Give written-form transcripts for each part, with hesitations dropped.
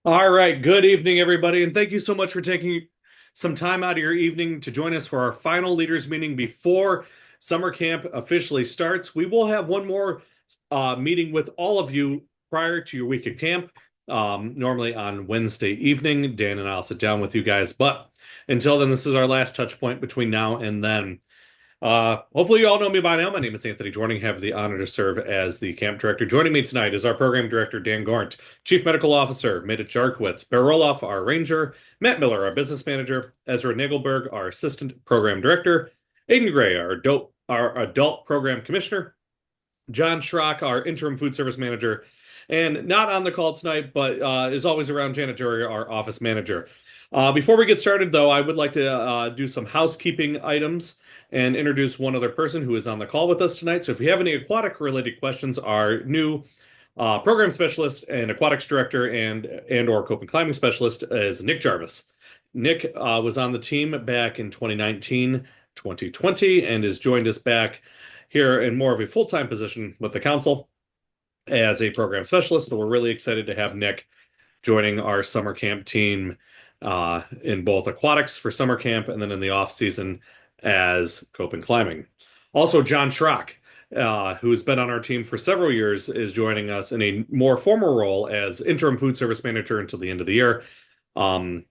All right, good evening, everybody, and thank you so much for taking some time out of your evening to join us for our final leaders meeting before summer camp officially starts. We will have one more meeting with all of you prior to your week of camp, normally on Wednesday evening. Dan and I'll sit down with you guys, but until then, this is our last touch point between now and then. Hopefully you all know me by now. My name is Anthony Jorning. I have the honor to serve as the camp director. Joining me tonight is our program director, Dan Gornt, Chief Medical Officer, Medit Jarkowitz, Bear Roloff, our ranger, Matt Miller, our business manager, Ezra Nagelberg, our assistant program director, Aiden Gray, our adult program commissioner, John Schrock, our interim food service manager, and not on the call tonight, but is always around, Janet Jury, our office manager. Before we get started, though, I would like to do some housekeeping items and introduce one other person who is on the call with us tonight. So if you have any aquatic related questions, our new program specialist and aquatics director and or coping climbing specialist is Nick Jarvis. Nick was on the team back in 2019, 2020, and has joined us back here in more of a full-time position with the council as a program specialist. So we're really excited to have Nick joining our summer camp team in both aquatics for summer camp and then in the off season as coping climbing. Also, John Schrock, who's been on our team for several years, is joining us in a more formal role as interim food service manager until the end of the year. Um,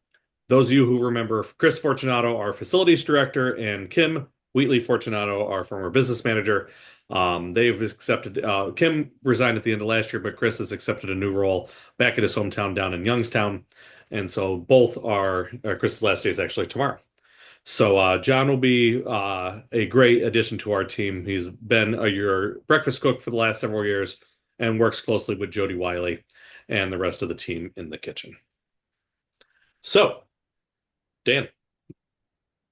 those of you who remember Chris Fortunato, our facilities director, and Kim Wheatley Fortunato, our former business manager, they've accepted. Kim resigned at the end of last year, but Chris has accepted a new role back at his hometown down in Youngstown. And so both are, Chris's last day is actually tomorrow. So John will be a great addition to our team. He's been your breakfast cook for the last several years and works closely with Jody Wiley and the rest of the team in the kitchen. So, Dan,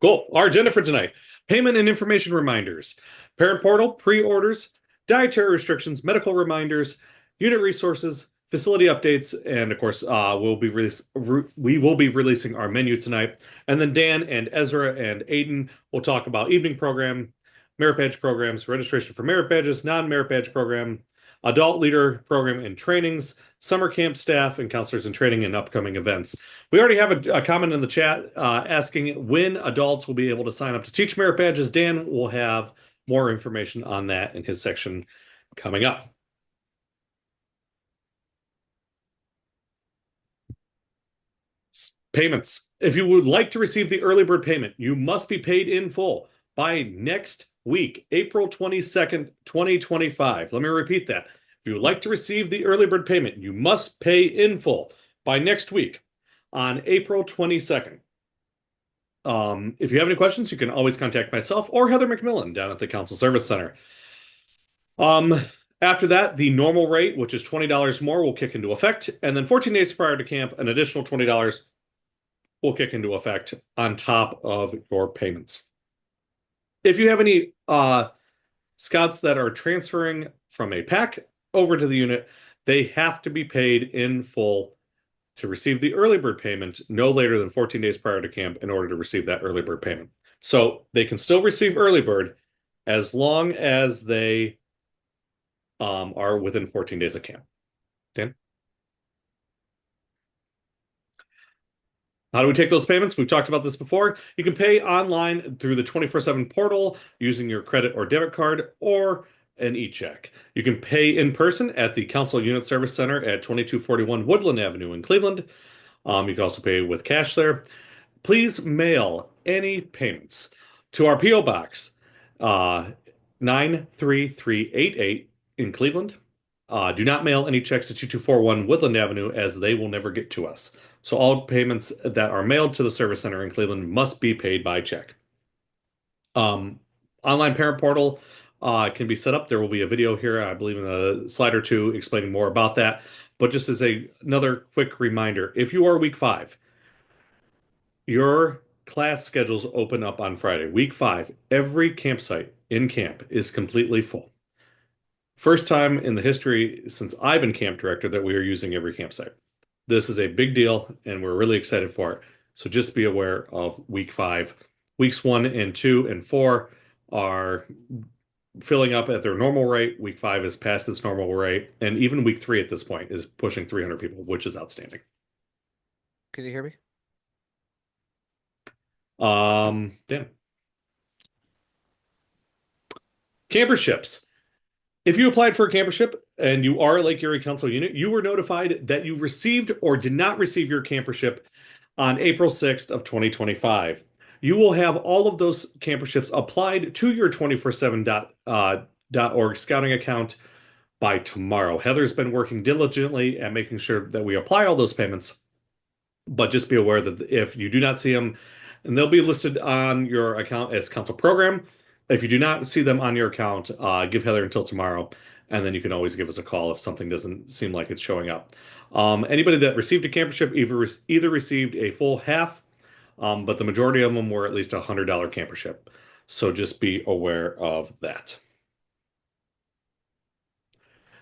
cool. Our agenda for tonight: payment and information reminders, parent portal, pre-orders, dietary restrictions, medical reminders, unit resources, facility updates, and of course, we will be releasing our menu tonight. And then Dan and Ezra and Aiden will talk about evening program, merit badge programs, registration for merit badges, non-merit badge program, adult leader program and trainings, summer camp staff and counselors in training, and upcoming events. We already have a comment in the chat asking when adults will be able to sign up to teach merit badges. Dan will have more information on that in his section coming up. Payments. If you would like to receive the early bird payment, you must be paid in full by next week, April 22nd, 2025. Let me repeat that. If you would like to receive the early bird payment, you must pay in full by next week on April 22nd. If you have any questions, you can always contact myself or Heather McMillan down at the Council Service Center. Um, After that, the normal rate, which is $20 more, will kick into effect. And then 14 days prior to camp, an additional $20 will kick into effect on top of your payments. If you have any scouts that are transferring from a pack over to the unit, they have to be paid in full to receive the early bird payment no later than 14 days prior to camp in order to receive that early bird payment. So they can still receive early bird as long as they are within 14 days of camp. Dan? How do we take those payments? We've talked about this before. You can pay online through the 24/7 portal using your credit or debit card or an e-check. You can pay in person at the Council Unit Service Center at 2241 Woodland Avenue in Cleveland. You can also pay with cash there. Please mail any payments to our P.O. Box, 93388 in Cleveland. Do not mail any checks to 2241 Woodland Avenue as they will never get to us. So all payments that are mailed to the service center in Cleveland must be paid by check. Online parent portal can be set up. There will be a video here, I believe, in a slide or two explaining more about that. But just as another quick reminder, if you are week 5, your class schedules open up on Friday. Week 5, every campsite in camp is completely full. First time in the history since I've been camp director that we are using every campsite. This is a big deal, and we're really excited for it. So just be aware of week 5. Weeks 1 and 2 and 4 are filling up at their normal rate. Week 5 is past its normal rate, and even week 3 at this point is pushing 300 people, which is outstanding. Can you hear me? Dan. Camperships. If you applied for a campership and you are a Lake Erie Council unit, you were notified that you received or did not receive your campership on April 6th of 2025. You will have all of those camperships applied to your 247.org scouting account by tomorrow. Heather's been working diligently at making sure that we apply all those payments, but just be aware that if you do not see them, and they'll be listed on your account as council program. If you do not see them on your account, give Heather until tomorrow, and then you can always give us a call if something doesn't seem like it's showing up. Anybody that received a campership either received a full half, but the majority of them were at least $100 campership. So just be aware of that.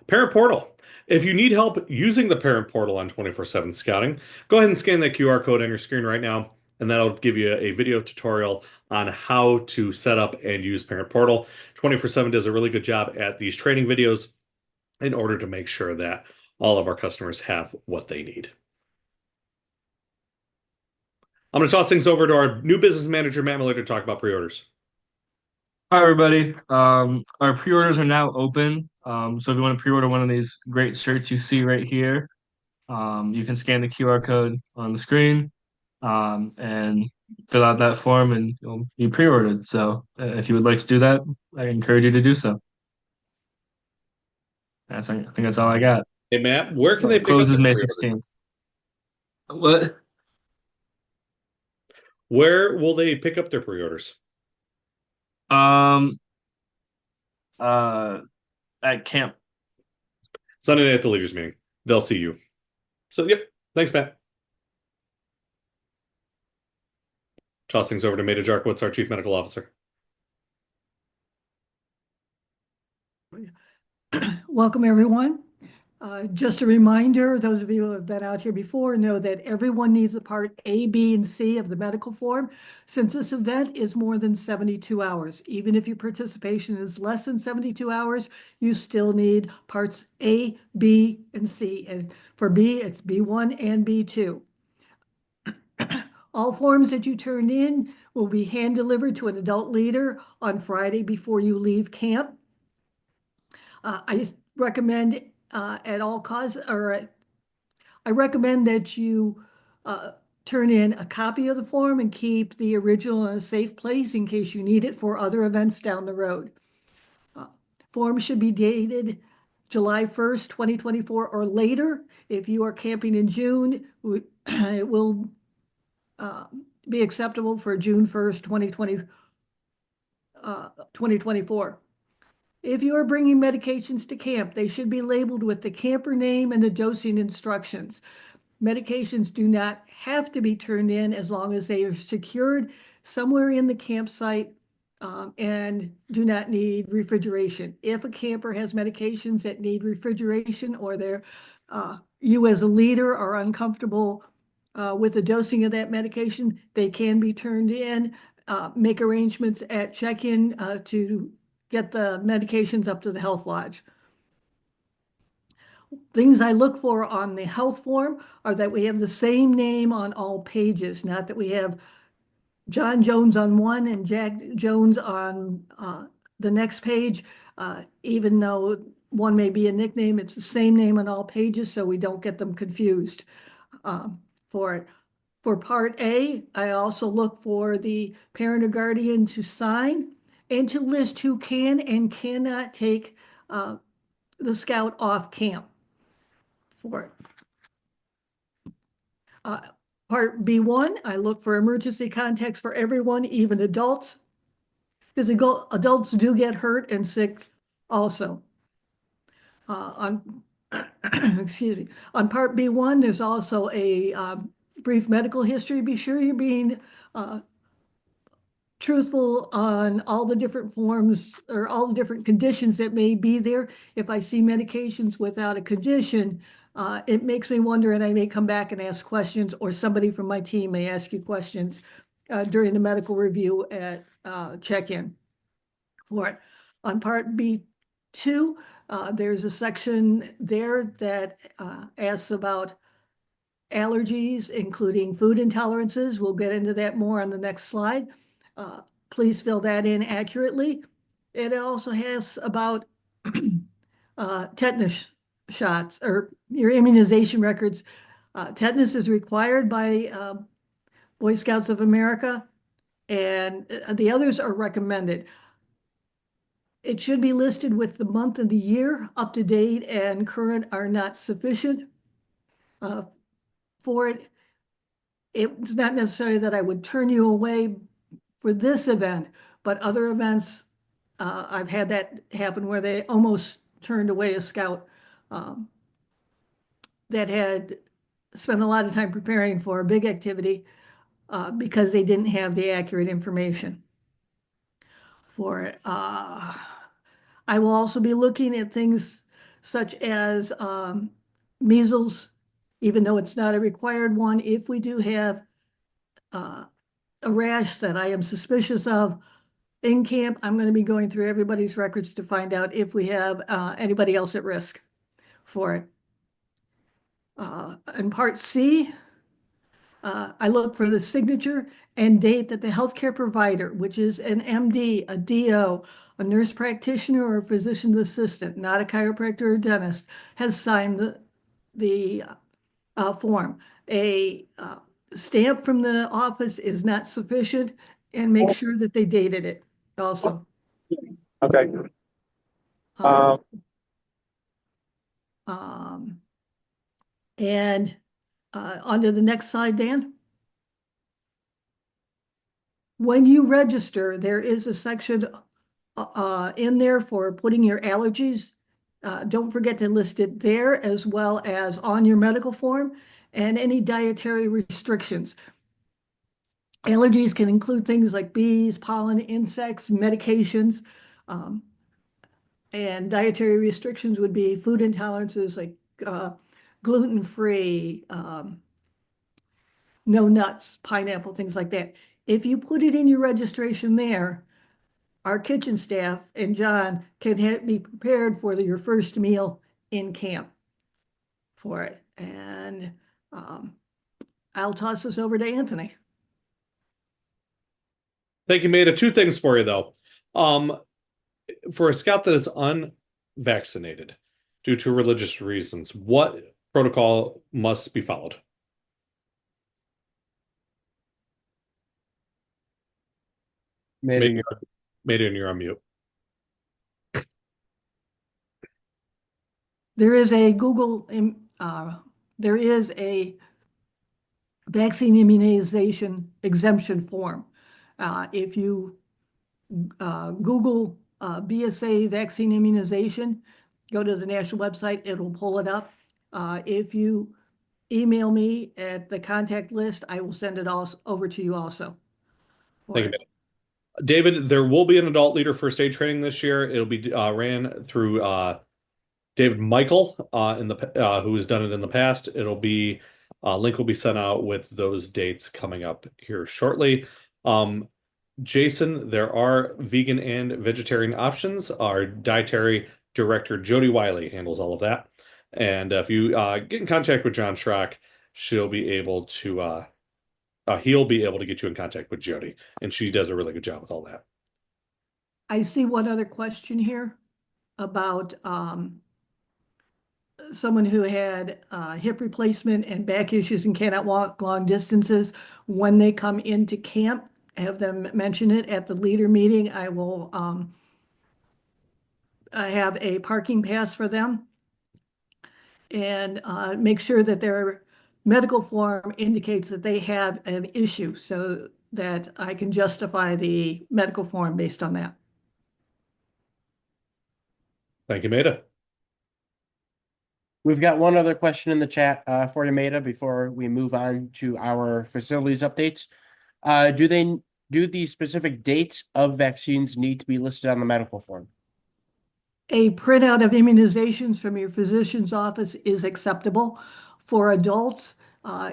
Parent Portal. If you need help using the Parent Portal on 24/7 Scouting, go ahead and scan that QR code on your screen right now, and that'll give you a video tutorial on how to set up and use Parent Portal. 24/7 does a really good job at these training videos in order to make sure that all of our customers have what they need. I'm going to toss things over to our new business manager, Matt Miller, to talk about pre-orders. Hi, everybody. Our pre-orders are now open. So if you want to pre-order one of these great shirts you see right here, you can scan the QR code on the screen, and fill out that form and you'll be pre-ordered. So if you would like to do that, I encourage you to do so. I think that's all I got. Hey, Matt, where can they It pick up closes their May pre-orders? 16th. What? Where will they pick up their pre-orders? Um, uh, at camp. Sunday night at the leaders meeting. They'll see you. So, yep. Thanks, Matt. Toss things over to Meta Jarkowitz, our chief medical officer. Welcome, everyone. Just a reminder, those of you who have been out here before know that everyone needs a part A, B, and C of the medical form. Since this event is more than 72 hours, even if your participation is less than 72 hours, you still need parts A, B, and C. And for B, it's B1 and B2. All forms that you turn in will be hand delivered to an adult leader on Friday before you leave camp. I recommend at all costs, or I recommend that you turn in a copy of the form and keep the original in a safe place in case you need it for other events down the road. Form should be dated July 1st, 2024 or later. If you are camping in June, it will be acceptable for June 1st, 2024. If you are bringing medications to camp, they should be labeled with the camper name and the dosing instructions. Medications do not have to be turned in as long as they are secured somewhere in the campsite, and do not need refrigeration. If a camper has medications that need refrigeration, or you as a leader are uncomfortable with the dosing of that medication, they can be turned in. Make arrangements at check-in to get the medications up to the health lodge. Things I look for on the health form are that we have the same name on all pages, not that we have John Jones on one and Jack Jones on the next page. Even though one may be a nickname, it's the same name on all pages, so we don't get them confused for it. For Part A, I also look for the parent or guardian to sign and to list who can and cannot take the scout off camp for it. Part B1, I look for emergency contacts for everyone, even adults, because adults do get hurt and sick also. Excuse me, on Part B1, there's also a brief medical history. Be sure you're being truthful on all the different forms or all the different conditions that may be there. If I see medications without a condition, it makes me wonder, and I may come back and ask questions, or somebody from my team may ask you questions during the medical review at check-in for it. On Part B2, there's a section there that asks about allergies, including food intolerances. We'll get into that more on the next slide. Uh, Please fill that in accurately. It also has about tetanus shots or your immunization records. Tetanus is required by Boy Scouts of America, and the others are recommended. It should be listed with the month and the year. Up to date and current are not sufficient uh, for it. It's not necessarily that I would turn you away for this event, but other events, I've had that happen where they almost turned away a scout um, that had spent a lot of time preparing for a big activity because they didn't have the accurate information for it. I will also be looking at things such as measles, even though it's not a required one. If we do have uh, a rash that I am suspicious of in camp, I'm going to be going through everybody's records to find out if we have anybody else at risk for it. In Part C, I look for the signature and date that the healthcare provider, which is an MD, a DO, a nurse practitioner, or a physician assistant, not a chiropractor or dentist, has signed the form. A stamp from the office is not sufficient, and make sure that they dated it also. Okay. Uh, um, and on to the next slide, Dan. When you register, there is a section in there for putting your allergies. Don't forget to list it there as well as on your medical form and any dietary restrictions. Allergies can include things like bees, pollen, insects, medications. Um, and dietary restrictions would be food intolerances like gluten-free, no nuts, pineapple, things like that. If you put it in your registration there, our kitchen staff and John can be prepared for your first meal in camp for it. And I'll toss this over to Anthony. Thank you, Maida. Two things for you though. Um, for a scout that is unvaccinated due to religious reasons, what protocol must be followed? Maybe Maida, you're on mute. There is a Google, there is a vaccine immunization exemption form. If you Google BSA vaccine immunization, go to the national website, it'll pull it up. If you email me at the contact list, I will send it all over to you also. Thank you, Maida. David, there will be an adult leader first aid training this year. It'll be ran through David Michael in the who has done it in the past. It'll be link will be sent out with those dates coming up here shortly. Jason, there are vegan and vegetarian options. Our dietary director Jody Wiley handles all of that. And if you get in contact with John Schrock, she'll be able to he'll be able to get you in contact with Jody, and she does a really good job with all that. I see one other question here about someone who had hip replacement and back issues and cannot walk long distances. When they come into camp, have them mention it at the leader meeting. I will I have a parking pass for them and make sure that their medical form indicates that they have an issue so that I can justify the medical form based on that. Thank you, Maida. we've got one other question in the chat for you, Maida, before we move on to our facilities updates. Do the specific dates of vaccines need to be listed on the medical form? A printout of immunizations from your physician's office is acceptable. For adults,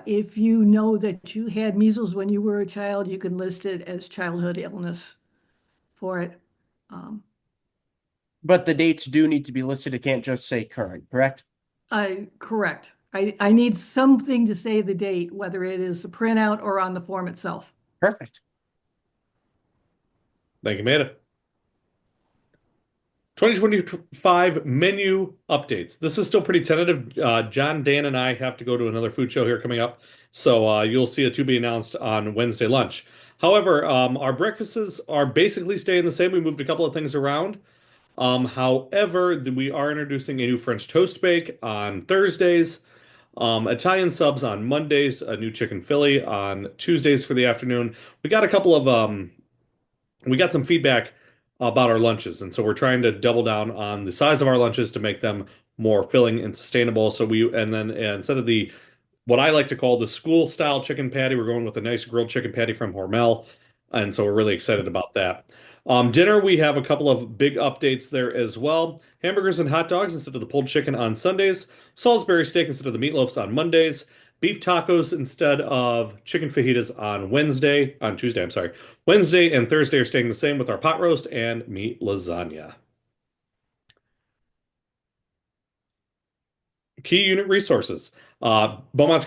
if you know that you had measles when you were a child, you can list it as childhood illness for it. But the dates do need to be listed. It can't just say current, correct? Correct. I need something to say the date, whether it is a printout or on the form itself. Perfect. Thank you, Meta. 2025 menu updates. This is still pretty tentative. John, Dan, and I have to go to another food show here coming up, so you'll see it to be announced on Wednesday lunch. However, our breakfasts are basically staying the same. We moved a couple of things around. However, we are introducing a new French toast bake on Thursdays, Italian subs on Mondays, a new chicken Philly on Tuesdays for the afternoon. We got a couple of we got some feedback about our lunches, and so we're trying to double down on the size of our lunches to make them more filling and sustainable. So instead of the what I like to call the school style chicken patty, we're going with a nice grilled chicken patty from Hormel, and so we're really excited about that. Dinner, we have a couple of big updates there as well. Hamburgers and hot dogs instead of the pulled chicken on Sundays. Salisbury steak instead of the meatloafs on Mondays. Beef tacos instead of chicken fajitas on Tuesday, I'm sorry. Wednesday and Thursday are staying the same with our pot roast and meat lasagna. Key unit resources. Beaumont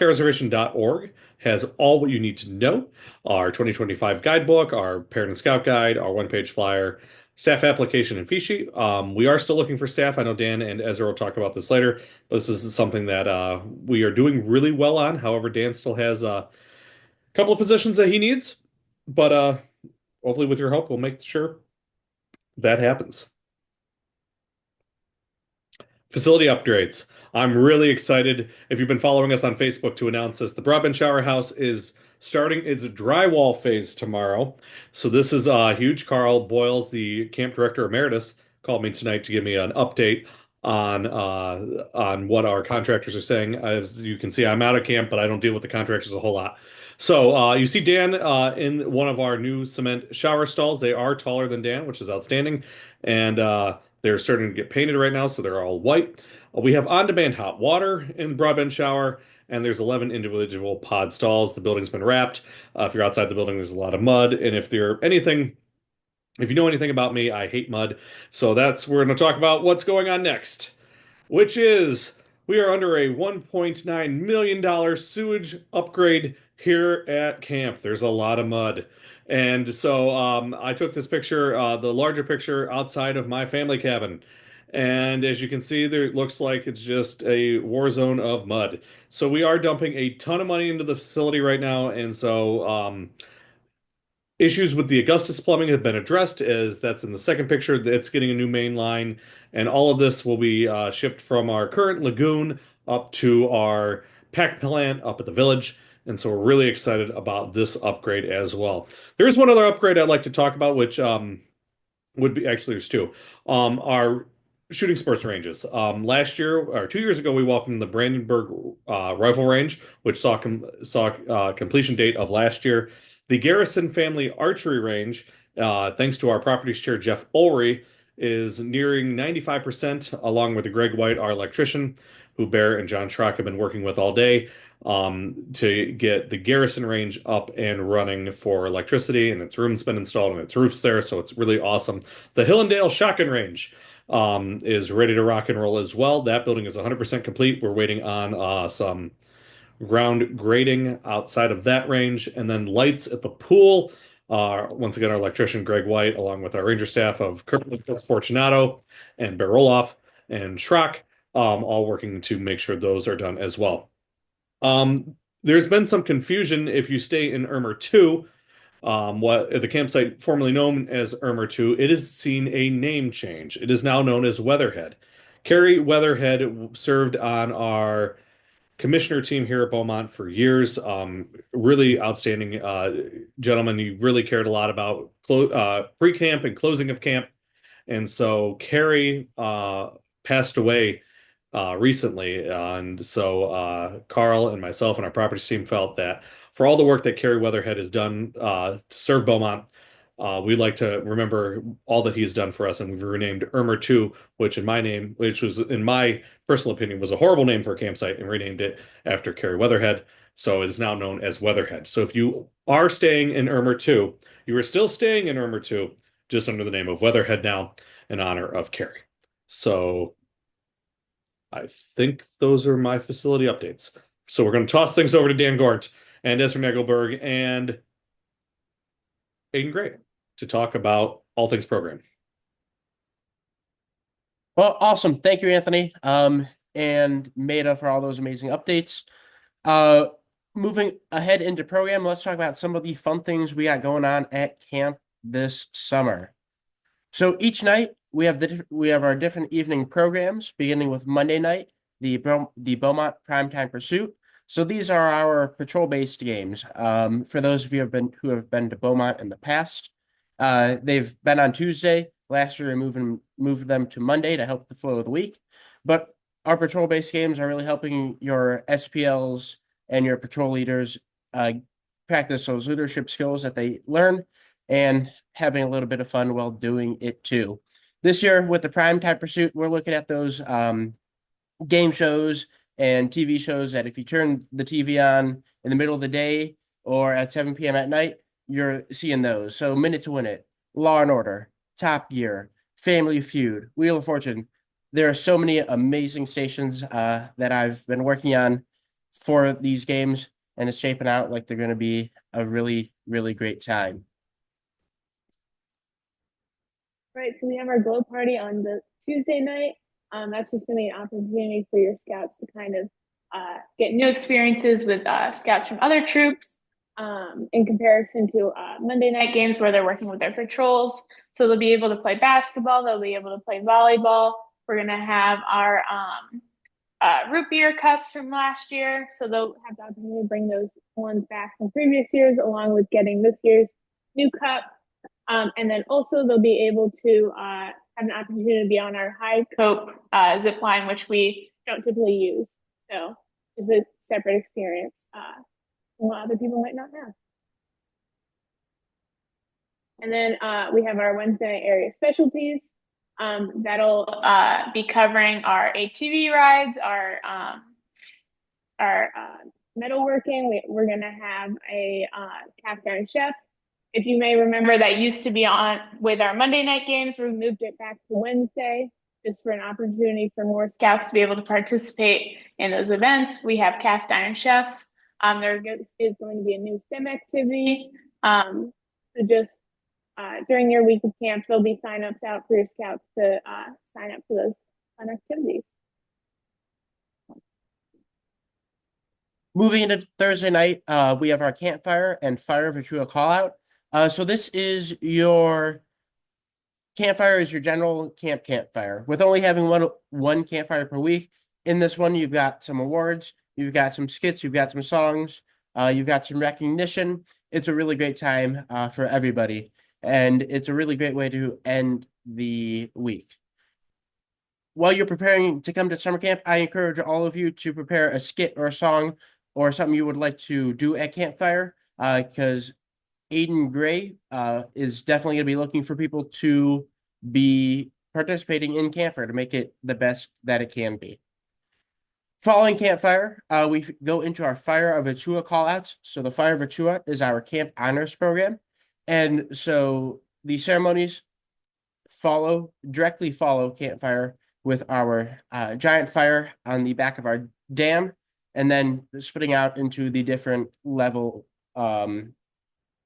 has all what you need to know. Our 2025 guidebook, our Parent and Scout guide, our one-page flyer, staff application, and fee sheet. We are still looking for staff. I know Dan and Ezra will talk about this later, but this is something that we are doing really well on. However, Dan still has a couple of positions that he needs, but hopefully with your help, we'll make sure that happens. Facility upgrades. I'm really excited, if you've been following us on Facebook, to announce this. The Broadbent Shower House is starting its drywall phase tomorrow. So this is huge. Carl Boyles, the camp director emeritus, called me tonight to give me an update on what our contractors are saying. As you can see, I'm out of camp, but I don't deal with the contractors a whole lot. So you see Dan in one of our new cement shower stalls. They are taller than Dan, which is outstanding. And they're starting to get painted right now, so they're all white. We have on-demand hot water in the Broadbent Shower, and there's 11 individual pod stalls. The building's been wrapped. If you're outside the building, there's a lot of mud. And if you know anything about me, I hate mud. So we're going to talk about what's going on next, which is we are under a $1.9 million sewage upgrade here at camp. There's a lot of mud. And so I took this picture, the larger picture outside of my family cabin. And as you can see, there it looks like it's just a war zone of mud. So we are dumping a ton of money into the facility right now. And so issues with the Augustus plumbing have been addressed, as that's in the second picture. It's getting a new main line, and all of this will be shipped from our current lagoon up to our pack plant up at the village. And so we're really excited about this upgrade as well. There is one other upgrade I'd like to talk about, which would be actually there's two. Our shooting sports ranges. Last year or 2 years ago, we welcomed the Brandenburg Rifle Range, which saw completion date of last year. The Garrison Family Archery Range, thanks to our properties chair, Jeff Ulrey, is nearing 95%, along with the Greg White, our electrician, who Bear and John Schrock have been working with all day to get the Garrison Range up and running for electricity, and its room's been installed and its roof's there, so it's really awesome. The Hillendale Shotgun Range is ready to rock and roll as well. That building is 100% complete. We're waiting on some ground grading outside of that range, and then lights at the pool. Once again, our electrician Greg White, along with our ranger staff of Kirkland, Fortunato, and Baroloff and Schrock, all working to make sure those are done as well. There's been some confusion if you stay in Irmer 2, what the campsite formerly known as Irmer 2, it has seen a name change. It is now known as Weatherhead. Carrie Weatherhead served on our commissioner team here at Beaumont for years. Really outstanding gentleman. He really cared a lot about pre-camp and closing of camp. And so Carrie passed away recently. And so Carl and myself and our property team felt that for all the work that Carrie Weatherhead has done to serve Beaumont, we'd like to remember all that he's done for us, and we've renamed Irmer 2, which was in my personal opinion was a horrible name for a campsite, and renamed it after Carrie Weatherhead. So it is now known as Weatherhead. So if you are staying in Irmer 2, you are still staying in Irmer 2, just under the name of Weatherhead now, in honor of Carrie. So I think those are my facility updates. So we're going to toss things over to Dan Gort and Ezra Nagelberg and Aiden Gray to talk about all things program. Well, awesome. Thank you, Anthony. And Meta for all those amazing updates. Moving ahead into program, let's talk about some of the fun things we got going on at camp this summer. So each night we have our different evening programs, beginning with Monday night, the Beaumont Primetime Pursuit. So these are our patrol-based games. For those of you who have been to Beaumont in the past, they've been on Tuesday. Last year, we moved them to Monday to help the flow of the week. But our patrol-based games are really helping your SPLs and your patrol leaders practice those leadership skills that they learn and having a little bit of fun while doing it too. This year, with the Primetime Pursuit, we're looking at those game shows and TV shows that if you turn the TV on in the middle of the day or at 7 p.m. at night, you're seeing those. So Minute to Win It, Law and Order, Top Gear, Family Feud, Wheel of Fortune. There are so many amazing stations that I've been working on for these games, and it's shaping out like they're going to be a really, really great time. Right, so we have our glow party on the Tuesday night. That's just going to be an opportunity for your scouts to kind of get new experiences with scouts from other troops in comparison to Monday night games where they're working with their patrols. So they'll be able to play basketball, they'll be able to play volleyball. We're going to have our root beer cups from last year. So they'll have the opportunity to bring those ones back from previous years along with getting this year's new cup. And then also they'll be able to have an opportunity to be on our high cope zip line, which we don't typically use. So it's a separate experience from what other people might not have. And then we have our Wednesday night area specialties. That'll be covering our ATV rides, our metalworking. We're going to have a cast iron chef. If you may remember, that used to be on with our Monday night games. We moved it back to Wednesday just for an opportunity for more scouts to be able to participate in those events. We have Cast Iron Chef. There is going to be a new STEM activity. So just during your week of camps, there'll be signups out for your scouts to sign up for those fun activities. Moving into Thursday night, we have our campfire and fire virtua call out. So this is your campfire is your general campfire. With only having one campfire per week, in this one you've got some awards, you've got some skits, you've got some songs, you've got some recognition. It's a really great time for everybody, and it's a really great way to end the week. While you're preparing to come to summer camp, I encourage all of you to prepare a skit or a song or something you would like to do at campfire, because Aiden Gray is definitely going to be looking for people to be participating in campfire to make it the best that it can be. Following campfire, we go into our Fire of Virtua callouts. So the Fire of Virtua is our camp honors program. And so the ceremonies directly follow campfire with our giant fire on the back of our dam, and then splitting out into the different levels of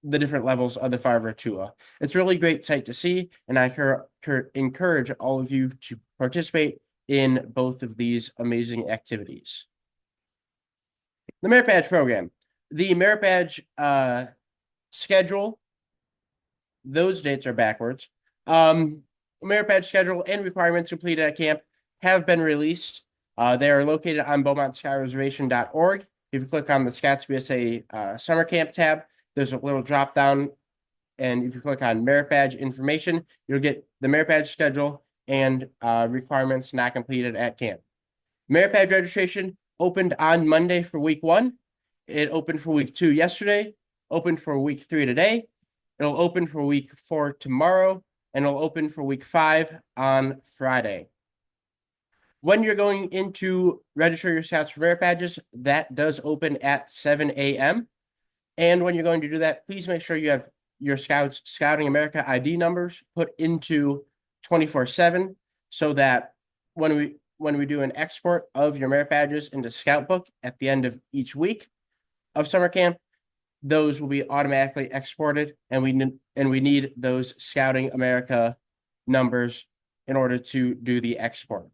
the Fire Virtua. It's a really great sight to see, and I encourage all of you to participate in both of these amazing activities. The Merit Badge program. The Merit Badge schedule, those dates are backwards. Merit Badge schedule and requirements completed at camp have been released. They are located on BeaumontSkyReservation.org. If you click on the Scouts BSA Summer Camp tab, there's a little drop down, and if you click on Merit Badge information, you'll get the Merit Badge schedule and requirements not completed at camp. Merit Badge registration opened on Monday for week 1. It opened for week 2 yesterday, opened for week 3 today. It'll open for week 4 tomorrow, and it'll open for week 5 on Friday. When you're going in to register your scouts for Merit Badges, that does open at 7 a.m. And when you're going to do that, please make sure you have your Scouting America ID numbers put into 24/7 so that when when we do an export of your merit badges into Scout Book at the end of each week of summer camp, those will be automatically exported, and we need those Scouting America numbers in order to do the export.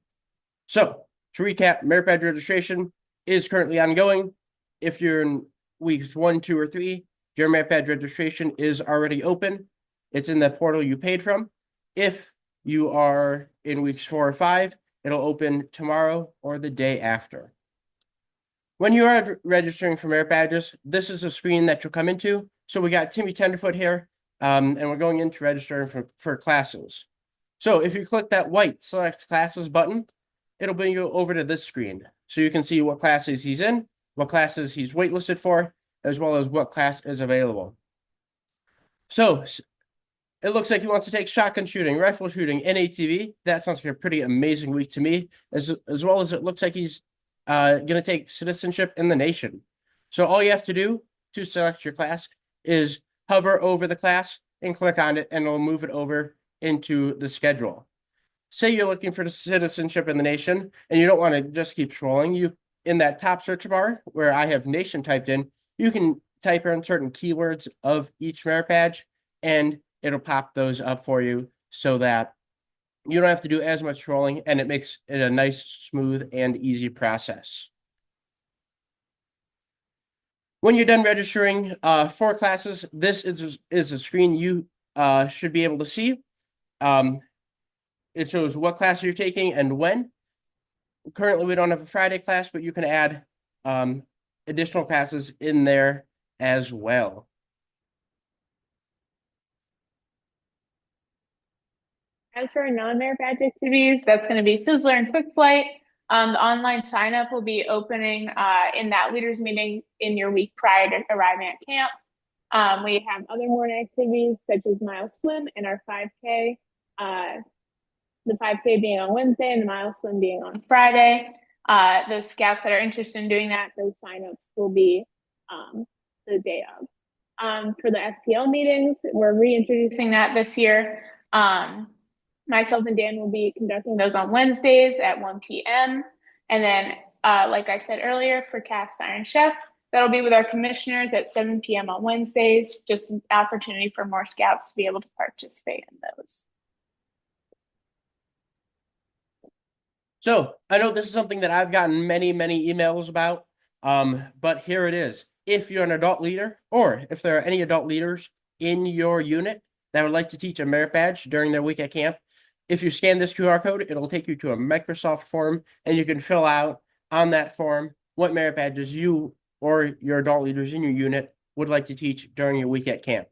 So to recap, merit badge registration is currently ongoing. If you're in weeks 1, 2, or 3, your merit badge registration is already open. It's in the portal you paid from. If you are in weeks 4 or 5, it'll open tomorrow or the day after. When you are registering for merit badges, this is a screen that you'll come into. So we got Timmy Tenderfoot here, and we're going into registering for classes. So if you click that white select classes button, it'll bring you over to this screen. So you can see what classes he's in, what classes he's waitlisted for, as well as what class is available. So it looks like he wants to take shotgun shooting, rifle shooting, and ATV. That sounds like a pretty amazing week to me, as well as it looks like he's going to take citizenship in the nation. So all you have to do to select your class is hover over the class and click on it, and it'll move it over into the schedule. Say you're looking for the citizenship in the nation, and you don't want to just keep scrolling. You, in that top search bar where I have nation typed in, you can type in certain keywords of each merit badge, and it'll pop those up for you so that you don't have to do as much scrolling, and it makes it a nice, smooth, and easy process. When you're done registering for classes, this is a screen you should be able to see. It shows what class you're taking and when. Currently, we don't have a Friday class, but you can add additional classes in there as well. As for non-merit badge activities, that's going to be Sizzler and Quick Flight. The online sign up will be opening in that leaders meeting in your week prior to arriving at camp. We have other morning activities such as mile swim and our 5K. The 5K being on Wednesday and the mile swim being on Friday. Those scouts that are interested in doing that, those signups will be the day of. For the SPL meetings, we're reintroducing that this year. Myself and Dan will be conducting those on Wednesdays at 1 p.m. And then, like I said earlier, for Cast Iron Chef, that'll be with our commissioners at 7 p.m. on Wednesdays. Just an opportunity for more scouts to be able to participate in those. So I know this is something that I've gotten many, many emails about, but here it is. If you're an adult leader, or if there are any adult leaders in your unit that would like to teach a merit badge during their week at camp, if you scan this QR code, it'll take you to a Microsoft form, and you can fill out on that form what merit badges you or your adult leaders in your unit would like to teach during your week at camp.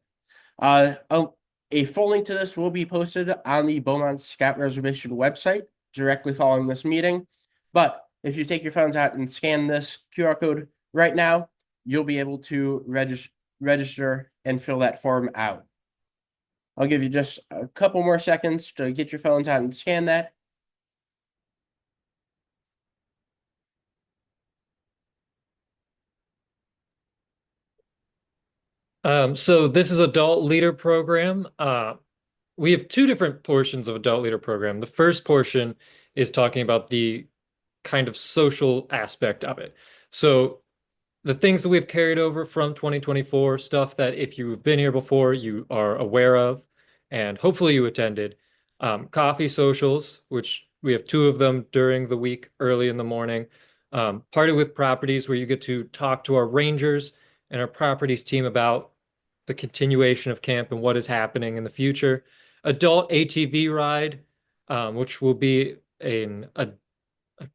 A full link to this will be posted on the Beaumont Scout Reservation website directly following this meeting. But if you take your phones out and scan this QR code right now, you'll be able to register and fill that form out. I'll give you just a couple more seconds to get your phones out and scan that. So this is adult leader program. We have two different portions of adult leader program. The first portion is talking about the kind of social aspect of it. So the things that we've carried over from 2024, stuff that if you've been here before, you are aware of, and hopefully you attended. Coffee socials, which we have 2 of them during the week, early in the morning. Party with properties, where you get to talk to our rangers and our properties team about the continuation of camp and what is happening in the future. Adult ATV ride, which will be I'm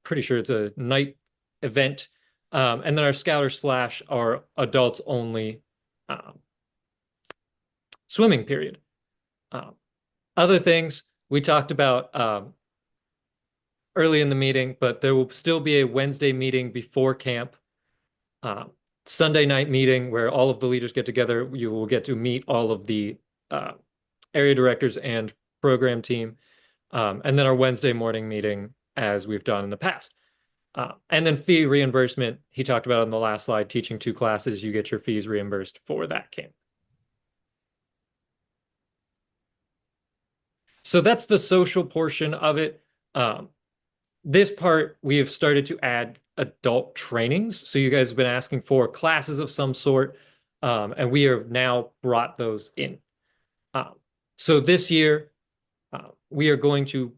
pretty sure it's a night event. And then our Scouter Splash, our adults only swimming period. Other things we talked about early in the meeting, but there will still be a Wednesday meeting before camp. Sunday night meeting where all of the leaders get together. You will get to meet all of the area directors and program team. And then our Wednesday morning meeting, as we've done in the past. And then fee reimbursement, he talked about on the last slide, teaching 2 classes, you get your fees reimbursed for that camp. So that's the social portion of it. this part, we have started to add adult trainings. So you guys have been asking for classes of some sort, and we have now brought those in. Um, so this year, we are going to,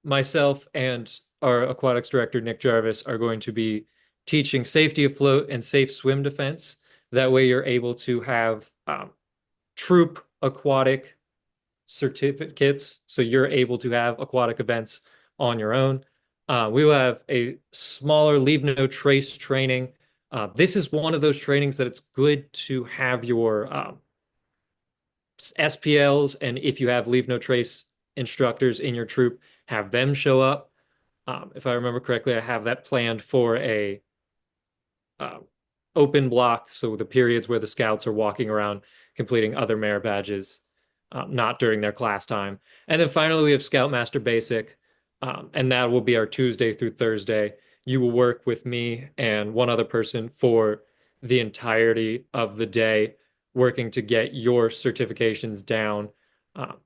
myself and our aquatics director, Nick Jarvis, are going to be teaching safety afloat and safe swim defense. That way you're able to have troop aquatic certificates, so you're able to have aquatic events on your own. We will have a smaller leave no trace training. This is one of those trainings that it's good to have your SPLs, and if you have leave no trace instructors in your troop, have them show up. If I remember correctly, I have that planned for a uh, open block, so the periods where the scouts are walking around completing other merit badges, not during their class time. And then finally, we have Scoutmaster Basic, and that will be our Tuesday through Thursday. You will work with me and one other person for the entirety of the day, working to get your certifications down.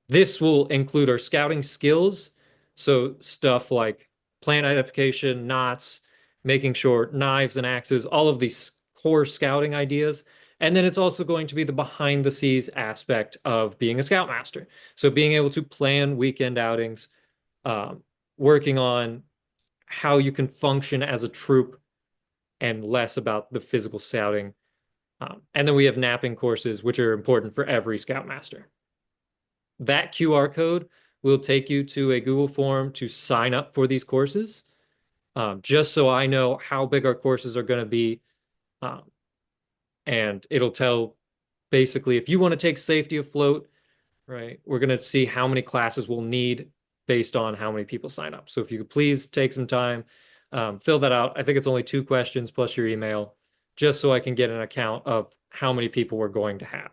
This will include our scouting skills, so stuff like plant identification, knots, making sure knives and axes, all of these core scouting ideas. And then it's also going to be the behind the scenes aspect of being a scoutmaster. So being able to plan weekend outings, working on how you can function as a troop and less about the physical scouting. And then we have napping courses, which are important for every scoutmaster. That QR code will take you to a Google form to sign up for these courses, just so I know how big our courses are going to be. And it'll tell basically if you want to take safety afloat, right, we're going to see how many classes we'll need based on how many people sign up. So if you could please take some time, fill that out. I think it's only 2 questions plus your email, just so I can get an account of how many people we're going to have.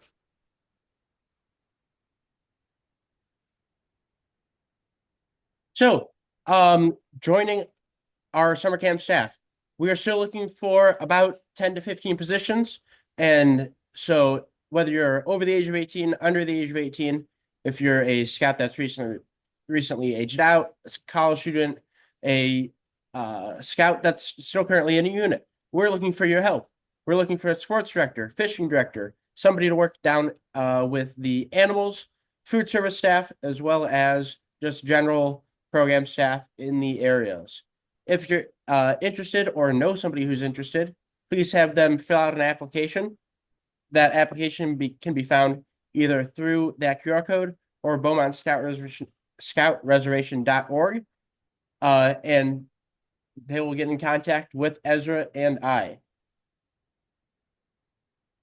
So, joining our summer camp staff, we are still looking for about 10 to 15 positions. And so whether you're over the age of 18, under the age of 18, if you're a scout that's recently aged out, a college student, a scout that's still currently in a unit, we're looking for your help. We're looking for a sports director, fishing director, somebody to work down with the animals, food service staff, as well as just general program staff in the areas. If you're interested or know somebody who's interested, please have them fill out an application. That application can be found either through that QR code or Beaumont Scoutreservation.org. And they will get in contact with Ezra and I.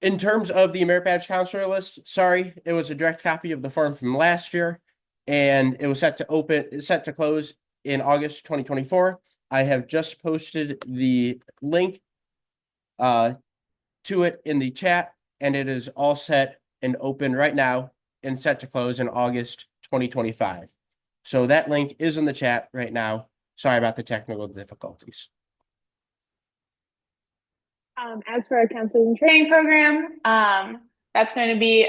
In terms of the merit badge counselor list, sorry, it was a direct copy of the form from last year, and it was set to close in August 2024. I have just posted the link to it in the chat, and it is all set and open right now and set to close in August 2025. So that link is in the chat right now. Sorry about the technical difficulties. As for our counseling and training program, that's going to be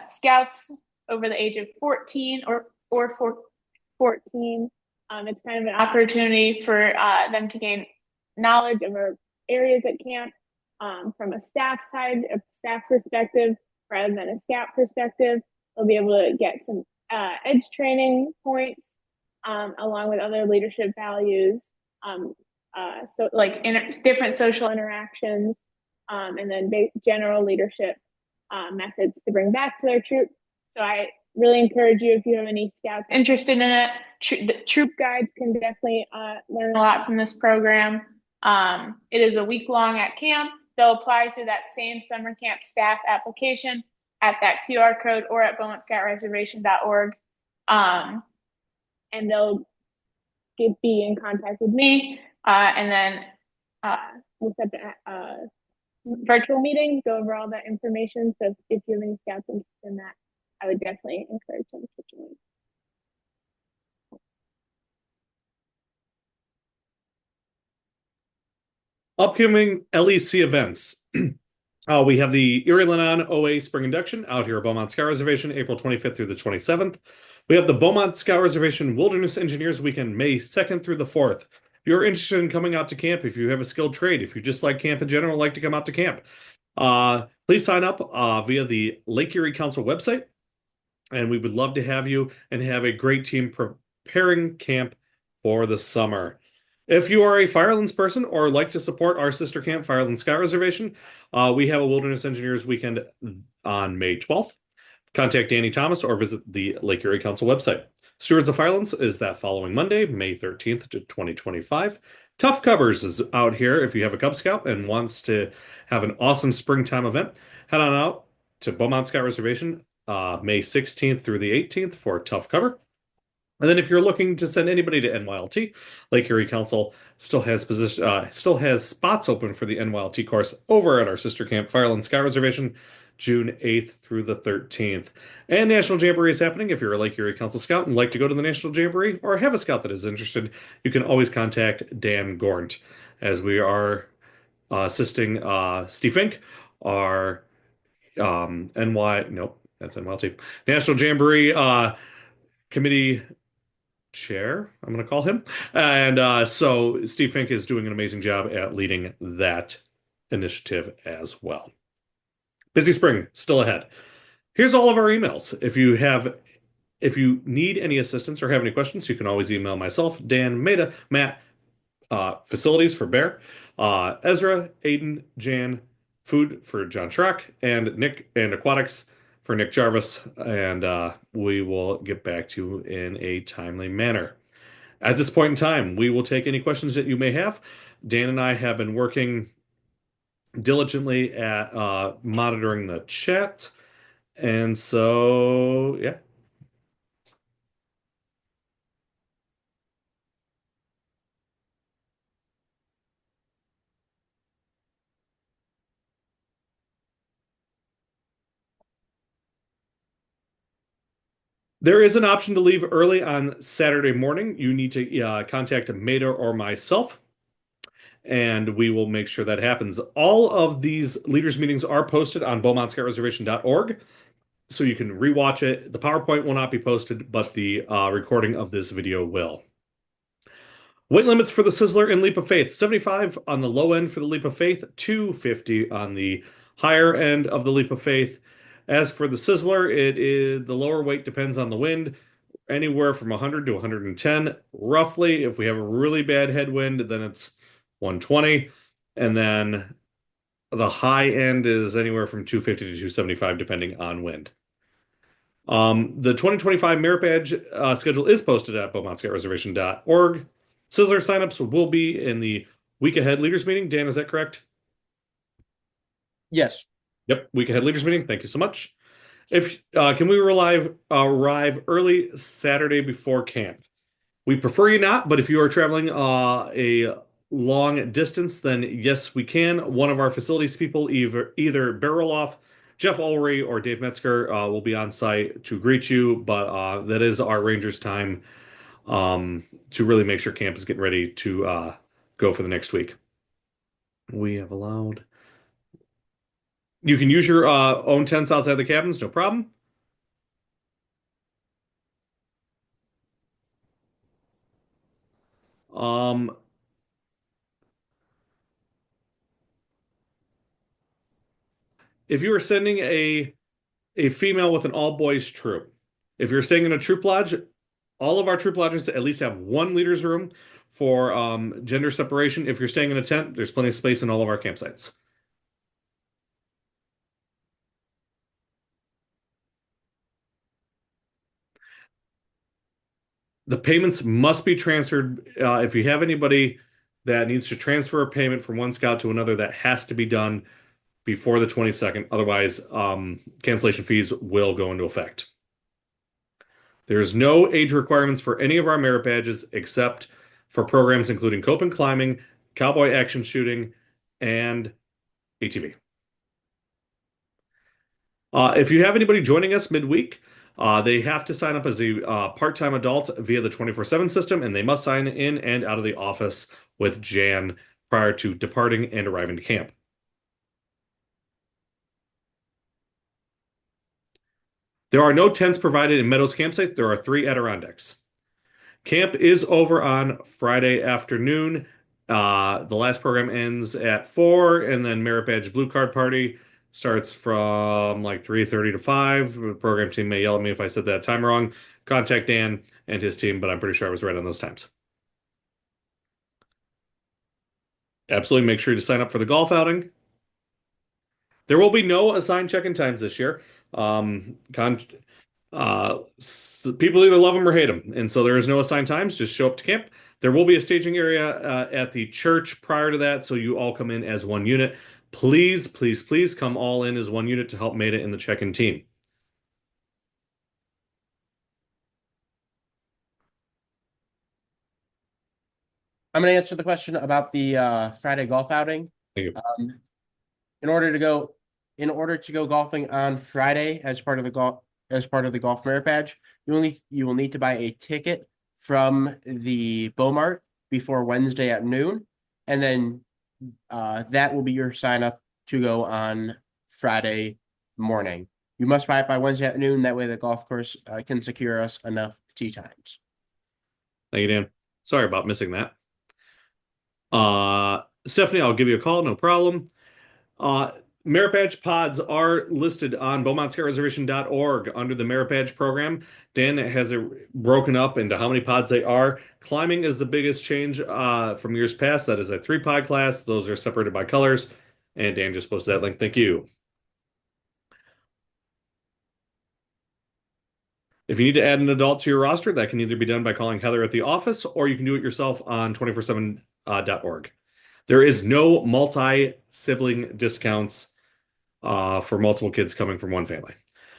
scouts over the age of 14 or 14. It's kind of an opportunity for them to gain knowledge of our areas at camp from a staff perspective rather than a scout perspective. They'll be able to get some edge training points along with other leadership values. So like different social interactions, and then general leadership methods to bring back to their troop. So I really encourage you, if you have any scouts interested in it, the troop guides can definitely learn a lot from this program. It is a week long at camp. They'll apply through that same summer camp staff application at that QR code or at BeaumontScoutReservation.org. And they'll be in contact with me, and then we'll set a virtual meeting, go over all that information. So if you have any scouts interested in that, I would definitely encourage them to join. Upcoming LEC events. We have the Erie Lenon OA Spring Induction out here at Beaumont Scout Reservation, April 25th through the 27th. We have the Beaumont Scout Reservation Wilderness Engineers Weekend, May 2nd through the 4th. you're interested in coming out to camp, if you have a skilled trade, if you just like camp in general, like to come out to camp, please sign up via the Lake Erie Council website, and we would love to have you and have a great team preparing camp for the summer. If you are a Firelands person or like to support our sister camp, Firelands Scout Reservation, we have a Wilderness Engineers Weekend on May 12th. Contact Danny Thomas or visit the Lake Erie Council website. Stewards of Firelands is that following Monday, May 13th to 2025. Tough Cubbers is out here if you have a Cub Scout and wants to have an awesome springtime event. Head on out to Beaumont Scout Reservation May 16th through the 18th for Tough Cover. And then if you're looking to send anybody to NYLT, Lake Erie Council still has spots open for the NYLT course over at our sister camp, Fireland Scout Reservation, June 8th through the 13th. And National Jamboree is happening. If you're a Lake Erie Council Scout and like to go to the National Jamboree or have a scout that is interested, you can always contact Dan Gornt, as we are assisting Steve Fink, our nope, that's NYLT, National Jamboree committee chair, I'm going to call him. And so Steve Fink is doing an amazing job at leading that initiative as well. Busy spring still ahead. Here's all of our emails. If you need any assistance or have any questions, you can always email myself, Dan, Maida, Matt, facilities for Bear, Ezra, Aiden, Jan, food for John Schrock, and Nick and aquatics for Nick Jarvis, and we will get back to you in a timely manner. At this point in time, we will take any questions that you may have. Dan and I have been working diligently at monitoring the chat, and so yeah. There is an option to leave early on Saturday morning. You need to contact Maida or myself, and we will make sure that happens. All of these leaders meetings are posted on beaumontscoutreservation.org, so you can rewatch it. The PowerPoint will not be posted, but the recording of this video will. Weight limits for the Sizzler and Leap of Faith: 75 on the low end for the Leap of Faith, 250 on the higher end of the Leap of Faith. As for the Sizzler, it is the lower weight depends on the wind, anywhere from 100 to 110 roughly. If we have a really bad headwind, then it's 120, and then the high end is anywhere from 250 to 275 depending on wind. The 2025 Merit Badge schedule is posted at beaumontscoutreservation.org. Sizzler signups will be in the week ahead leaders meeting. Dan, is that correct? Yes. Yep, week ahead leaders meeting. Thank you so much. If can we arrive early Saturday before camp? We prefer you not, but if you are traveling a long distance, then yes, we can. One of our facilities people, either Barrel Off, Jeff Ulrey, or Dave Metzger, will be on site to greet you. But that is our Rangers time to really make sure camp is getting ready to go for the next week. We have allowed. You can use your own tents outside the cabins, no problem. If you are sending a female with an all boys troop, if you're staying in a troop lodge, all of our troop lodges at least have one leader's room for gender separation. If you're staying in a tent, there's plenty of space in all of our campsites. The payments must be transferred. If you have anybody that needs to transfer a payment from one scout to another, that has to be done before the 22nd. Otherwise, cancellation fees will go into effect. There's no age requirements for any of our merit badges except for programs including Cope and Climbing, Cowboy Action Shooting, and ATV. If you have anybody joining us midweek, they have to sign up as a part-time adult via the 24/7 system, and they must sign in and out of the office with Jan prior to departing and arriving to camp. There are no tents provided in Meadows campsite. There are 3 Adirondacks. Camp is over on Friday afternoon. The last program ends at 4, and then Merit Badge Blue Card Party starts from like 3:30 to 5. The program team may yell at me if I said that time wrong. Contact Dan and his team, but I'm pretty sure I was right on those times. Absolutely make sure to sign up for the golf outing. There will be no assigned check-in times this year. Um, con People either love them or hate them, and so there is no assigned times. Just show up to camp. There will be a staging area at the church prior to that, so you all come in as one unit. Please, please, please come all in as one unit to help Maida in the check-in team. I'm going to answer the question about the Friday golf outing. Thank you. In order to go golfing on Friday as part of the golf merit badge, you will need to buy a ticket from the Beaumont before Wednesday at noon, and then that will be your sign up to go on Friday morning. You must buy it by Wednesday at noon. That way, the golf course can secure us enough tee times. Thank you, Dan. Sorry about missing that. Stephanie, I'll give you a call, no problem. Merit Badge pods are listed on BeaumontScoutReservation.org under the Merit Badge program. Dan has it broken up into how many pods they are. Climbing is the biggest change from years past. That is a 3-pod class. Those are separated by colors. And Dan just posted that link. Thank you. If you need to add an adult to your roster, that can either be done by calling Heather at the office, or you can do it yourself on 247.org. There is no multi-sibling discounts for multiple kids coming from one family.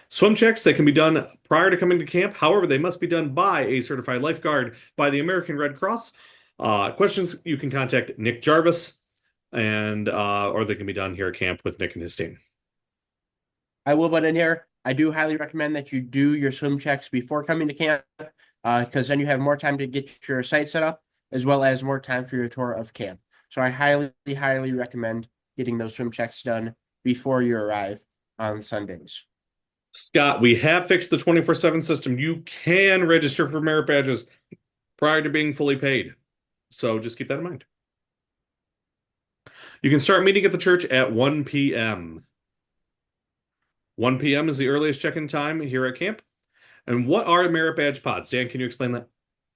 Swim checks, they can be done prior to coming to camp. However, they must be done by a certified lifeguard by the American Red Cross. Questions, you can contact Nick Jarvis, and or they can be done here at camp with Nick and his team. I will butt in here. I do highly recommend that you do your swim checks before coming to camp, because then you have more time to get your site set up, as well as more time for your tour of camp. So I highly, highly recommend getting those swim checks done before you arrive on Sundays. Scott, we have fixed the 24/7 system. You can register for merit badges prior to being fully paid. So just keep that in mind. You can start meeting at the church at 1 p.m. 1 p.m. is the earliest check-in time here at camp. And what are merit badge pods? Dan, can you explain that?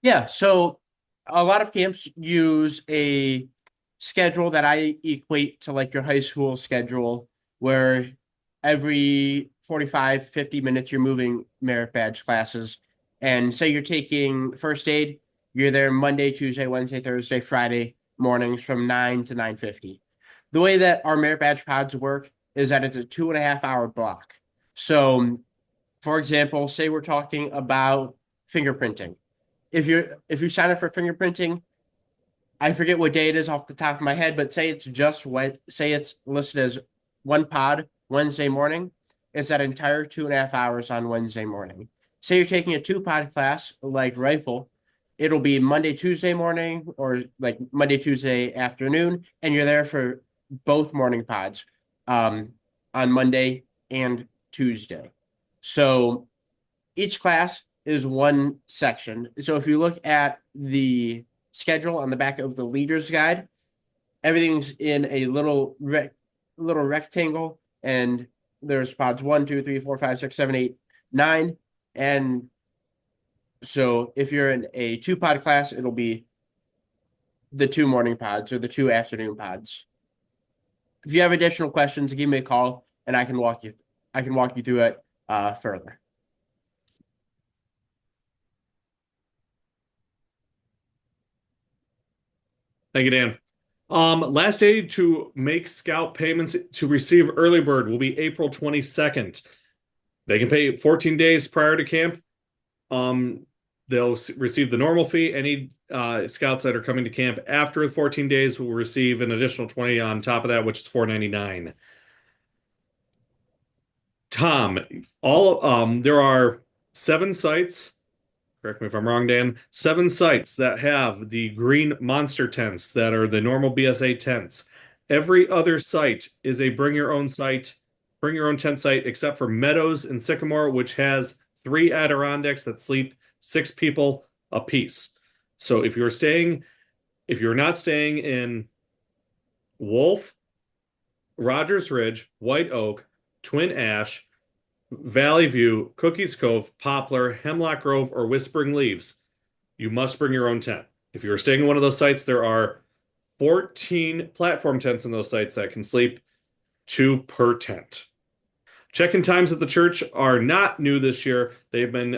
Yeah, so a lot of camps use a schedule that I equate to like your high school schedule, where every 45, 50 minutes you're moving merit badge classes. And say you're taking first aid, you're there Monday, Tuesday, Wednesday, Thursday, Friday mornings from 9 to 9:50. The way that our merit badge pods work is that it's a 2.5 hour block. So, for example, say we're talking about fingerprinting. If you sign up for fingerprinting, I forget what day it is off the top of my head, but say it's listed as one pod Wednesday morning. It's that entire 2.5 hours on Wednesday morning. Say you're taking a 2-pod class like rifle, it'll be Monday, Tuesday morning, or like Monday, Tuesday afternoon, and you're there for both morning pods on Monday and Tuesday. So each class is one section. So if you look at the schedule on the back of the leader's guide, everything's in a little rectangle, and there's pods 1, 2, 3, 4, 5, 6, 7, 8, 9. And so if you're in a 2-pod class, it'll be the 2 morning pods or the 2 afternoon pods. If you have additional questions, give me a call and I can walk you through it further. Thank you, Dan. Last day to make scout payments to receive early bird will be April 22nd. They can pay 14 days prior to camp. They'll receive the normal fee. Any scouts that are coming to camp after 14 days will receive an additional 20 on top of that, which is $4.99. Tom, there are 7 sites. Correct me if I'm wrong, Dan. 7 sites that have the green monster tents that are the normal BSA tents. Every other site is a bring your own tent site, except for Meadows and Sycamore, which has 3 Adirondacks that sleep 6 people apiece. So if you're not staying in Wolf, Rogers Ridge, White Oak, Twin Ash, Valley View, Cookies Cove, Poplar, Hemlock Grove, or Whispering Leaves, you must bring your own tent. If you're staying in one of those sites, there are 14 platform tents in those sites that can sleep two per tent. Check-in times at the church are not new this year. They've been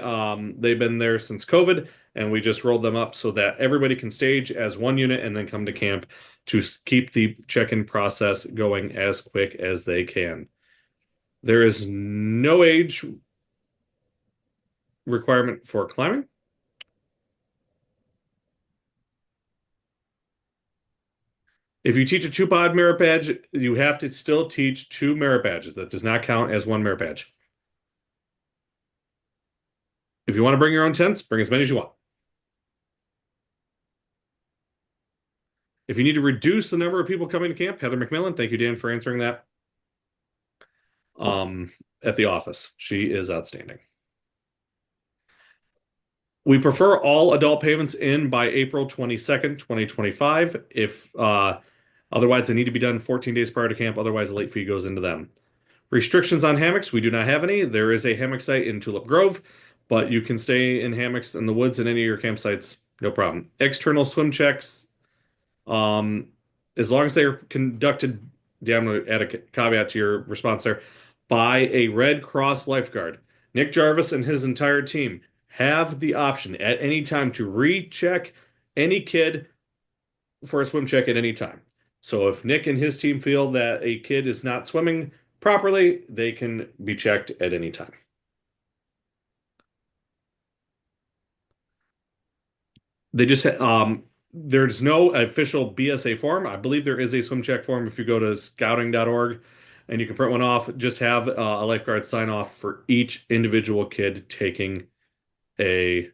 there since COVID, and we just rolled them up so that everybody can stage as one unit and then come to camp to keep the check-in process going as quick as they can. There is no age requirement for climbing. If you teach a two-pod merit badge, you have to still teach two merit badges. That does not count as one merit badge. If you want to bring your own tents, bring as many as you want. If you need to reduce the number of people coming to camp, Heather McMillan, thank you, Dan, for answering that at the office. She is outstanding. We prefer all adult payments in by April 22nd, 2025. If otherwise, they need to be done 14 days prior to camp. Otherwise, a late fee goes into them. Restrictions on hammocks, we do not have any. There is a hammock site in Tulip Grove, but you can stay in hammocks in the woods in any of your campsites, no problem. External swim checks, as long as they're conducted, yeah, I'm going to add a caveat to your response there, by a Red Cross lifeguard. Nick Jarvis and his entire team have the option at any time to recheck any kid for a swim check at any time. So if Nick and his team feel that a kid is not swimming properly, they can be checked at any time. They just there's no official BSA form. I believe there is a swim check form if you go to scouting.org and you can print one off. Just have a lifeguard sign off for each individual kid taking a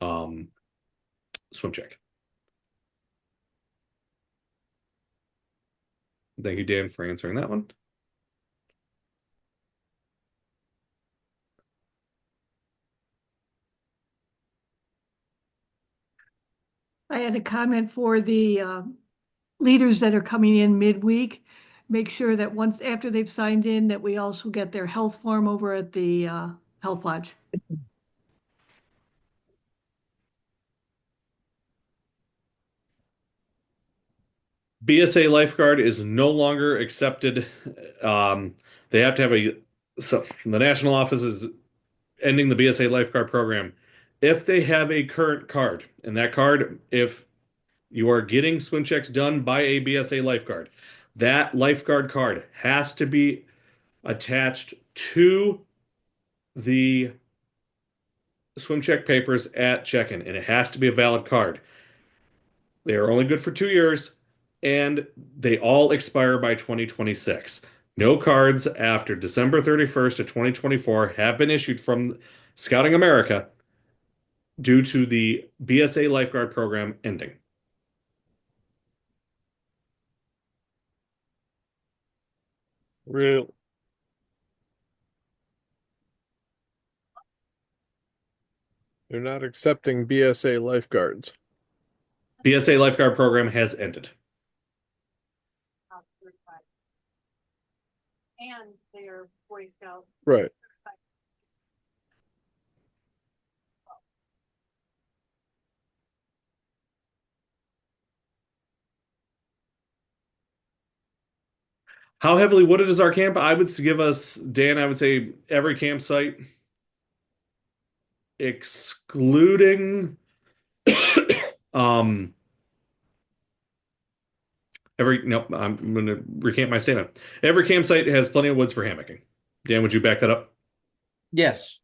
swim check. Thank you, Dan, for answering that one. I had a comment for the leaders that are coming in midweek. Make sure that once after they've signed in, that we also get their health form over at the health lodge. BSA lifeguard is no longer accepted. They have to have the national office is ending the BSA lifeguard program. If they have a current card, and that card, if you are getting swim checks done by a BSA lifeguard, that lifeguard card has to be attached to the swim check papers at check-in, and it has to be a valid card. They are only good for 2 years, and they all expire by 2026. No cards after December 31st of 2024 have been issued from Scouting America due to the BSA lifeguard program ending. Real. They're not accepting BSA lifeguards. BSA lifeguard program has ended. And they are Boy Scouts. Right. How heavily wooded is our camp? I would give us, Dan, I would say every campsite, excluding um nope, I'm gonna recant my statement. Every campsite has plenty of woods for hammocking. Dan, would you back that up? Yes.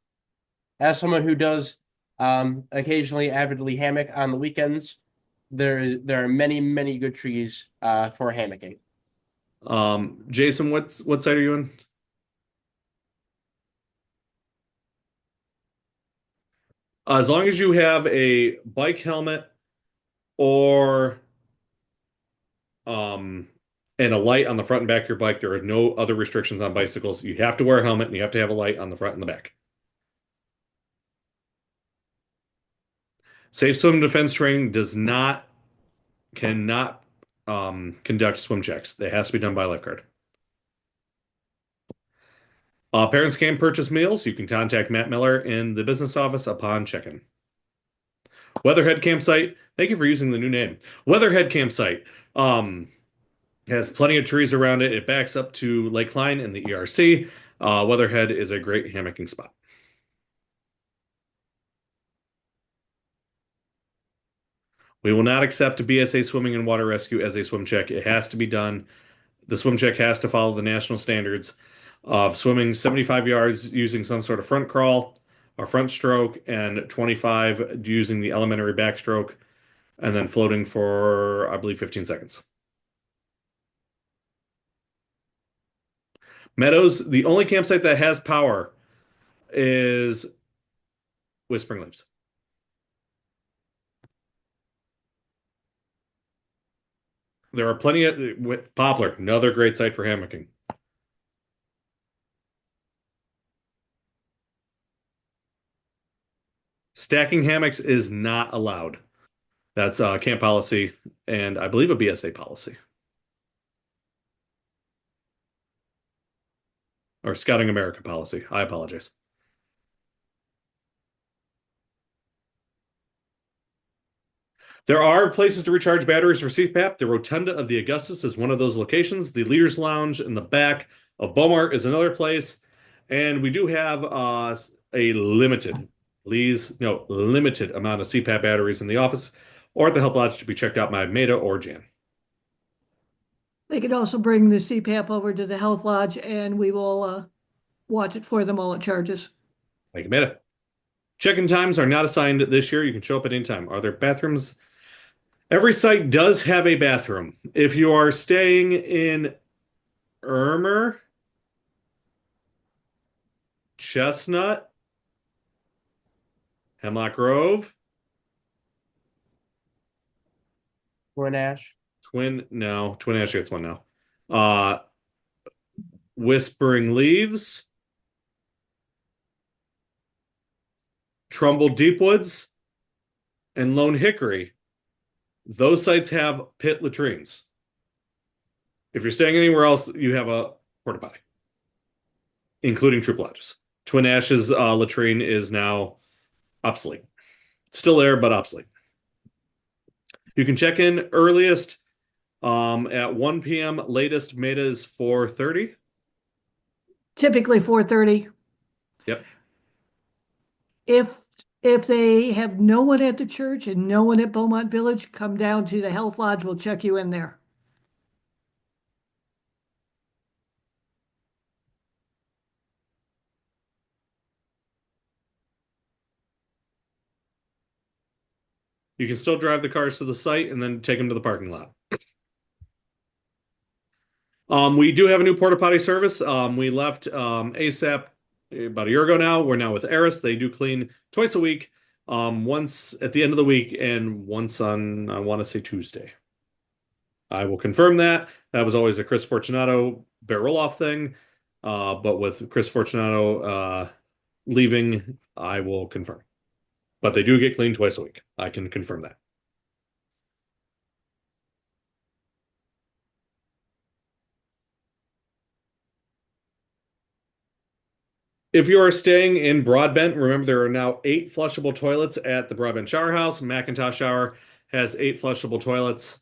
As someone who does occasionally avidly hammock on the weekends, there are many good trees for hammocking. Jason, what site are you in? As long as you have a bike helmet or and a light on the front and back of your bike, there are no other restrictions on bicycles. You have to wear a helmet and you have to have a light on the front and the back. Safe swim defense training cannot conduct swim checks. They has to be done by a lifeguard. Parents can purchase meals. You can contact Matt Miller in the business office upon check-in. Weatherhead Campsite. Thank you for using the new name. Weatherhead Campsite. Has plenty of trees around it. It backs up to Lake Klein in the ERC. Weatherhead is a great hammocking spot. We will not accept BSA swimming and water rescue as a swim check. It has to be done. The swim check has to follow the national standards of swimming 75 yards using some sort of front crawl or front stroke, and 25 using the elementary backstroke, and then floating for, I believe, 15 seconds. Meadows, the only campsite that has power is Whispering Leaves. There are plenty of Poplar, another great site for hammocking. Stacking hammocks is not allowed. That's camp policy and I believe a BSA policy. Or Scouting America policy. I apologize. There are places to recharge batteries for CPAP. The Rotunda of the Augustus is one of those locations. The Leaders Lounge in the back of Beaumont is another place. And we do have a limited amount of CPAP batteries in the office or at the Health Lodge to be checked out by Maida or Jan. They could also bring the CPAP over to the Health Lodge and we will watch it for them all at charges. Thank you, Maida. Check-in times are not assigned this year. You can show up at any time. Are there bathrooms? Every site does have a bathroom. If you are staying in Ermer, Chestnut, Hemlock Grove, Twin Ash. Twin Ash gets one now. Whispering Leaves, Trumbull Deepwoods, and Lone Hickory. Those sites have pit latrines. If you're staying anywhere else, you have a porta potty, including troop lodges. Twin Ash's latrine is now obsolete. Still there, but obsolete. You can check in earliest at 1 p.m. Latest Maida is 4:30. Typically 4:30. Yep. If they have no one at the church and no one at Beaumont Village, come down to the Health Lodge. We'll check you in there. You can still drive the cars to the site and then take them to the parking lot. We do have a new porta potty service. We left ASAP about a year ago now. We're now with Eris. They do clean twice a week, once at the end of the week and once on, I want to say, Tuesday. I will confirm that. That was always a Chris Fortunato Bear Roloff thing. But with Chris Fortunato leaving, I will confirm. But they do get cleaned twice a week. I can confirm that. If you are staying in Broadbent, remember there are now 8 flushable toilets at the Broadbent Shower House. Macintosh Shower has 8 flushable toilets.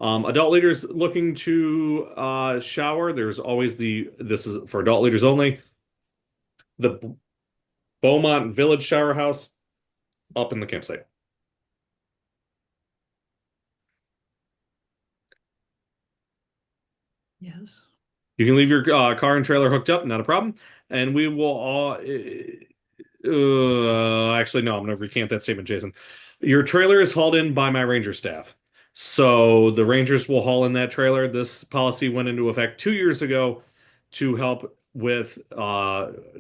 Adult leaders looking to shower, there's always this is for adult leaders only, the Beaumont Village Shower House up in the campsite. Yes. You can leave your car and trailer hooked up, not a problem. And we will all. Actually, no, I'm going to recant that statement, Jason. Your trailer is hauled in by my ranger staff. So the rangers will haul in that trailer. This policy went into effect 2 years ago to help with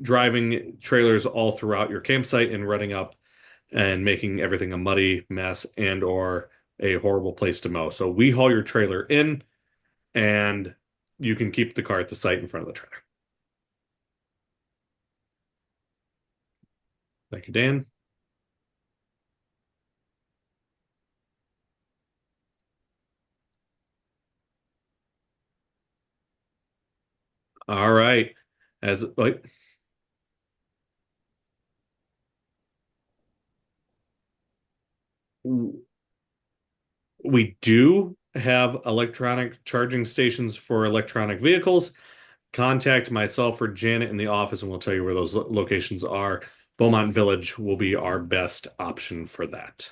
driving trailers all throughout your campsite and running up and making everything a muddy mess and or a horrible place to mow. So we haul your trailer in and you can keep the car at the site in front of the trailer. Thank you, Dan. All right. As like we do have electronic charging stations for electronic vehicles. Contact myself or Janet in the office and we'll tell you where those locations are. Beaumont Village will be our best option for that.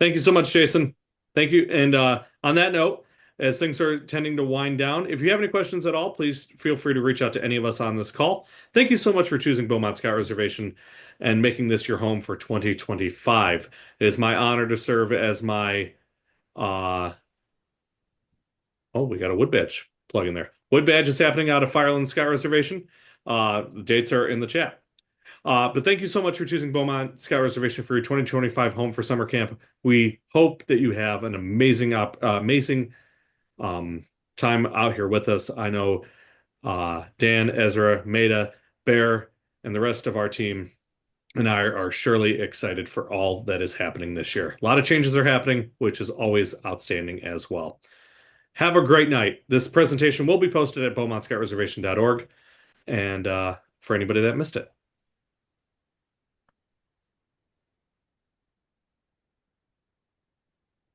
Thank you so much, Jason. Thank you. And on that note, as things are tending to wind down, if you have any questions at all, please feel free to reach out to any of us on this call. Thank you so much for choosing Beaumont Scout Reservation and making this your home for 2025. It is my honor to serve as my oh, we got a wood badge plug in there. Wood badge is happening out of Fireland Scout Reservation. The dates are in the chat. But thank you so much for choosing Beaumont Scout Reservation for your 2025 home for summer camp. We hope that you have an amazing time out here with us. I know Dan, Ezra, Maida, Bear, and the rest of our team and I are surely excited for all that is happening this year. A lot of changes are happening, which is always outstanding as well. Have a great night. This presentation will be posted at beaumontscoutreservation.org and for anybody that missed it.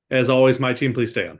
As always, my team, please stay on.